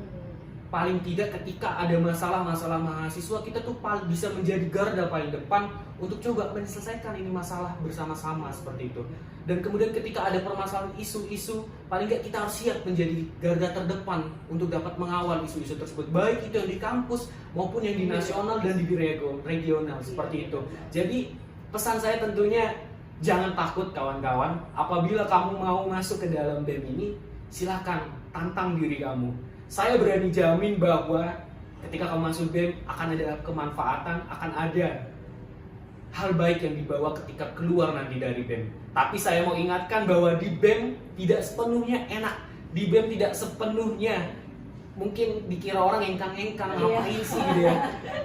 Paling tidak ketika ada masalah-masalah mahasiswa, kita tuh bisa menjadi garda paling depan untuk coba menyelesaikan ini masalah bersama-sama seperti itu. Dan kemudian ketika ada permasalahan isu-isu, paling nggak kita harus siap menjadi garda terdepan untuk dapat mengawal isu-isu tersebut, baik itu yang di kampus maupun yang di nasional dan di regional seperti itu. Jadi pesan saya tentunya jangan takut kawan-kawan. Apabila kamu mau masuk ke dalam BEM ini, silakan tantang diri kamu. Saya berani jamin bahwa ketika kamu masuk BEM akan ada kemanfaatan, akan ada hal baik yang dibawa ketika keluar nanti dari BEM. Tapi saya mau ingatkan bahwa di BEM tidak sepenuhnya enak. Di BEM tidak sepenuhnya mungkin dikira orang engkang-engkang, ngapain sih gitu ya.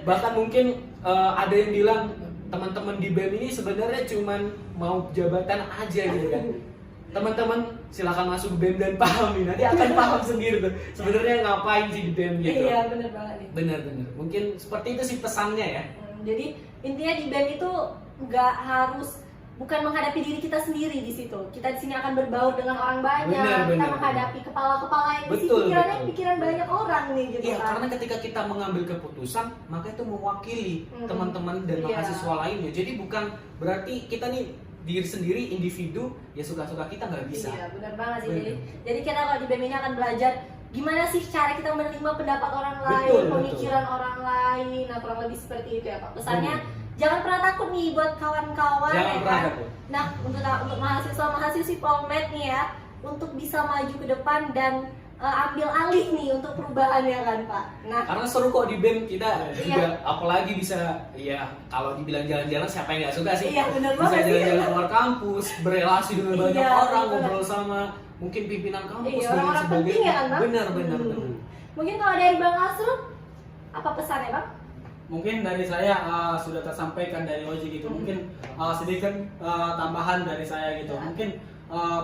Bahkan mungkin ada yang bilang teman-teman di BEM ini sebenarnya cuman mau jabatan aja gitu kan. Teman-teman silakan masuk BEM dan pahami, nanti akan paham sendiri tuh sebenarnya ngapain sih di BEM gitu. Iya, bener banget nih. Bener-bener, mungkin seperti itu sih pesannya ya. Jadi intinya di BEM itu nggak harus, bukan menghadapi diri kita sendiri di situ. Kita di sini akan berbaur dengan orang banyak. Kita menghadapi kepala-kepala yang di sini pikiran banyak orang nih gitu Iya, kan. karena ketika kita mengambil keputusan, maka itu mewakili teman-teman dan mahasiswa lainnya. Jadi bukan berarti kita nih diri sendiri, individu, ya suka-suka kita nggak bisa. Iya, benar banget sih. Jadi kita kalau di BEM ini akan belajar gimana sih cara kita menerima pendapat orang lain, pemikiran orang lain. Nah, kurang lebih seperti itu ya Pak. Pesannya jangan pernah takut nih buat kawan-kawan ya kan. Nah, untuk mahasiswa-mahasiswi Polmed nih ya, untuk bisa maju ke depan dan ambil alih nih untuk perubahan ya kan Pak. Nah, karena seru kok di BEM kita juga, apalagi bisa ya kalau dibilang jalan-jalan siapa yang nggak suka sih? Iya, benar bisa banget jalan-jalan keluar kampus, berelasi dengan banyak orang, bener. ngobrol sama mungkin pimpinan kampus dan orang-orang penting sebagainya. ya kan Bang? Benar. Mungkin kalau dari Bang Asrul apa pesannya Bang? Mungkin dari saya sudah tersampaikan dari Oji gitu. Mungkin sedikit tambahan dari saya gitu. Mungkin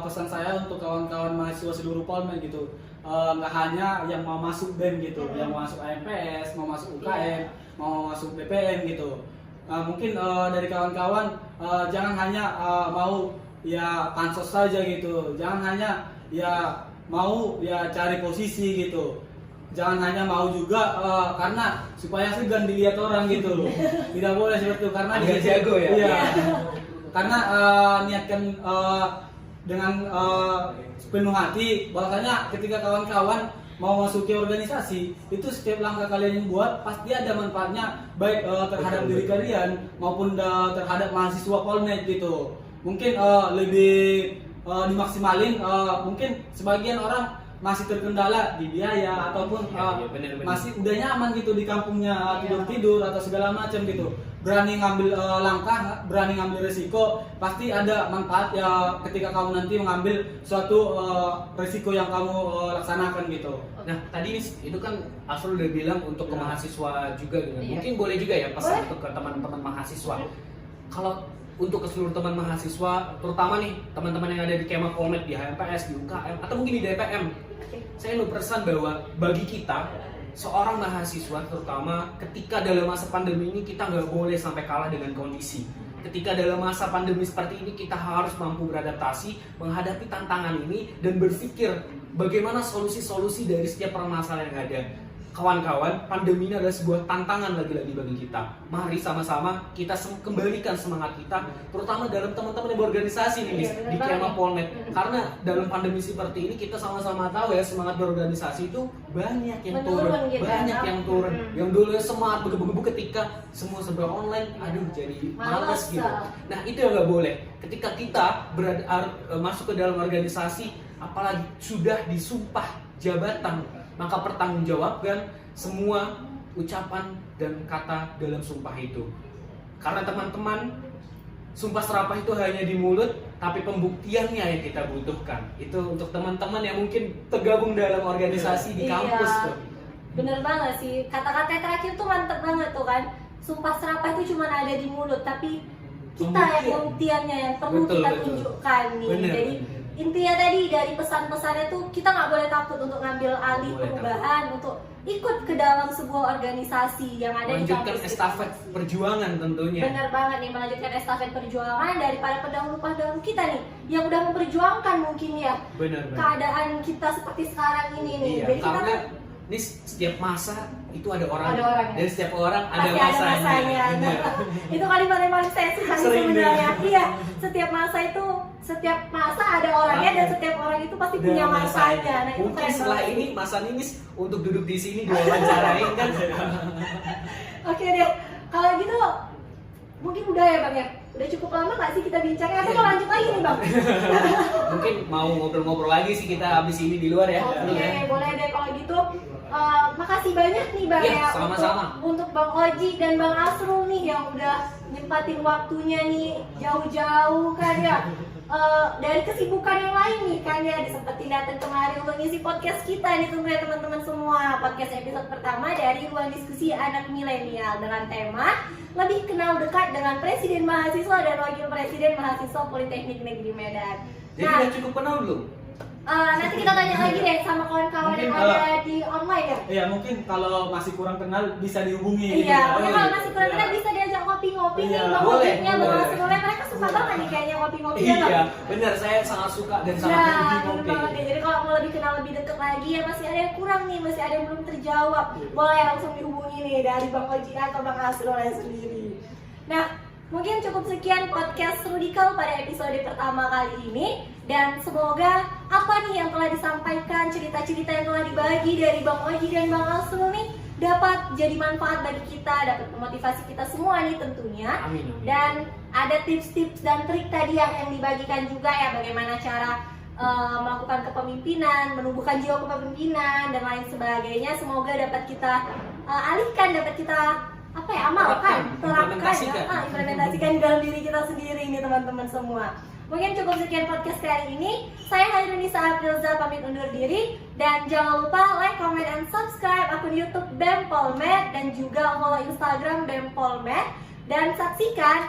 pesan saya untuk kawan-kawan mahasiswa seluruh Polmed gitu, nggak hanya yang mau masuk BEM gitu, yang mau masuk AMPS, mau masuk UKM, mau masuk BPM gitu. Mungkin dari kawan-kawan jangan hanya mau ya pansos saja gitu, jangan hanya ya mau ya cari posisi gitu. Jangan hanya mau juga karena supaya segan dilihat orang gitu. Tidak boleh seperti itu karena agak jago ya. Iya. Karena niatkan dengan sepenuh hati bahwasanya ketika kawan-kawan mau masuki organisasi itu setiap langkah kalian yang buat pasti ada manfaatnya baik terhadap diri kalian maupun terhadap mahasiswa Polmed gitu. Mungkin lebih dimaksimalin, mungkin sebagian orang masih terkendala di biaya ataupun bener. masih udah nyaman gitu di kampungnya tidur atau segala macam gitu. Berani ngambil langkah, berani ngambil resiko, pasti ada manfaat ya ketika kamu nanti mengambil suatu resiko yang kamu laksanakan gitu. Nah, tadi itu kan Asrul udah bilang untuk ke mahasiswa juga gitu. Mungkin boleh juga ya pesan untuk ke teman-teman mahasiswa. Kalau untuk ke seluruh teman mahasiswa, terutama nih teman-teman yang ada di Kema Polmed, di HMPS, di UKM, atau mungkin di DPM, saya ingin berpesan bahwa bagi kita seorang mahasiswa terutama ketika dalam masa pandemi ini kita nggak boleh sampai kalah dengan kondisi. Ketika dalam masa pandemi seperti ini kita harus mampu beradaptasi, menghadapi tantangan ini dan berpikir bagaimana solusi-solusi dari setiap permasalahan yang ada. Kawan-kawan, pandemi ini adalah sebuah tantangan lagi-lagi bagi kita. Mari sama-sama kita kembalikan semangat kita, terutama dalam teman-teman yang berorganisasi nih di Kema Polmed. Karena dalam pandemi seperti ini kita sama-sama tahu ya semangat berorganisasi itu banyak yang turun, Yang dulu semangat begebu-gebu ketika semua serba online, aduh jadi malas gitu. Nah itu yang nggak boleh. Ketika kita masuk ke dalam organisasi, apalagi sudah disumpah jabatan, maka pertanggungjawabkan semua ucapan dan kata dalam sumpah itu. Karena teman-teman, sumpah serapah itu hanya di mulut, tapi pembuktiannya yang kita butuhkan. Itu untuk teman-teman yang mungkin tergabung dalam organisasi di kampus tuh. Bener banget sih, kata-kata terakhir tuh mantep banget tuh kan. Sumpah serapah itu cuma ada di mulut, tapi kita yang pembuktiannya yang perlu kita tunjukkan nih. Jadi intinya tadi dari pesan-pesannya tuh kita nggak boleh takut untuk ngambil alih perubahan, untuk ikut ke dalam sebuah organisasi yang ada di kampus. Melanjutkan estafet perjuangan tentunya. Benar banget nih, melanjutkan estafet perjuangan daripada pendahulu-pendahulu kita nih yang udah memperjuangkan mungkin ya keadaan kita seperti sekarang ini nih. Iya, jadi karena ini setiap masa itu ada orang. Dan setiap orang ada masanya. Itu kalimat yang paling saya suka sebenarnya. Iya, setiap masa ada orangnya dan setiap orang itu pasti punya masanya. Nah, mungkin setelah ini Masa Ninis untuk duduk di sini diwawancarain kan. Oke deh, kalau gitu mungkin udah ya Bang ya. udah cukup lama nggak sih kita bincangnya atau mau lanjut lagi nih Bang? Mungkin mau ngobrol-ngobrol lagi sih kita habis ini di luar ya. Oke, boleh deh kalau gitu. Makasih banyak nih Bang Iya, ya sama-sama. untuk Bang Oji dan Bang Asrul nih yang udah nyempatin waktunya nih jauh-jauh kan ya. Dari kesibukan yang lain nih kan ya disempetin datang kemari untuk ngisi podcast kita nih tentunya teman-teman semua. Podcast episode pertama dari Ruang Diskusi Anak Milenial dengan tema lebih kenal dekat dengan Presiden Mahasiswa dan Wakil Presiden Mahasiswa Politeknik Negeri Medan. Jadi udah cukup kenal belum? Nanti kita tanya lagi deh sama kawan-kawan yang Mungkin ada di online ya. Iya, mungkin kalau masih kurang kenal bisa dihubungi. Iya, mungkin gitu. kalau masih kurang kenal bisa diajak ngopi-ngopi nih Iya, Bang boleh, Ojiknya, Bang boleh. Asrulnya. Mereka suka banget nih kayaknya ngopi-ngopi ya Bang. Iya, benar. Saya sangat suka dan sangat Nah, hobi bener ngopi. banget ya. Jadi kalau mau lebih kenal lebih deket lagi ya masih ada yang kurang nih, masih ada yang belum terjawab. Boleh langsung dihubungi nih dari Bang Oji atau Bang Asrulnya sendiri. Nah, mungkin cukup sekian podcast Rudikal pada episode pertama kali ini. Dan semoga apa nih yang telah disampaikan, cerita-cerita yang telah dibagi dari Bang Oji dan Bang Asrul nih dapat jadi manfaat bagi kita, dapat memotivasi kita semua nih tentunya. Amin, amin. Dan ada tips-tips dan trik tadi yang dibagikan juga ya bagaimana cara melakukan kepemimpinan, menumbuhkan jiwa kepemimpinan dan lain sebagainya. Semoga dapat kita alihkan, dapat kita amalkan, terapkan, implementasikan di dalam diri kita sendiri ini teman-teman semua. Mungkin cukup sekian podcast kali ini. Saya Hairunisa Aprilza pamit undur diri. Dan jangan lupa like, comment, and subscribe akun YouTube BEM Polmed dan juga follow Instagram BEM Polmed. Dan saksikan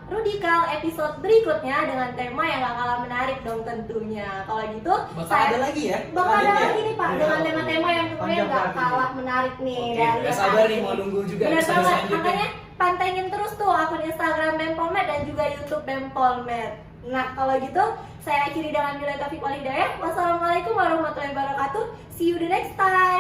Rudikal episode berikutnya dengan tema yang gak kalah menarik dong tentunya. Kalau gitu, Bakal ada lagi ya? bakal ada selanjutnya? lagi nih Pak dengan tema-tema yang tentunya Panjang gak berarti. kalah menarik nih. Oke, dari nggak yang sabar ada nih mau nunggu juga Bener episode banget, selanjutnya. makanya pantengin terus tuh akun Instagram BEM Polmed dan juga YouTube BEM Polmed. Nah kalau gitu, saya akhiri dengan Bila Taufiq Walhidayah. Wassalamualaikum warahmatullahi wabarakatuh. See you the next time.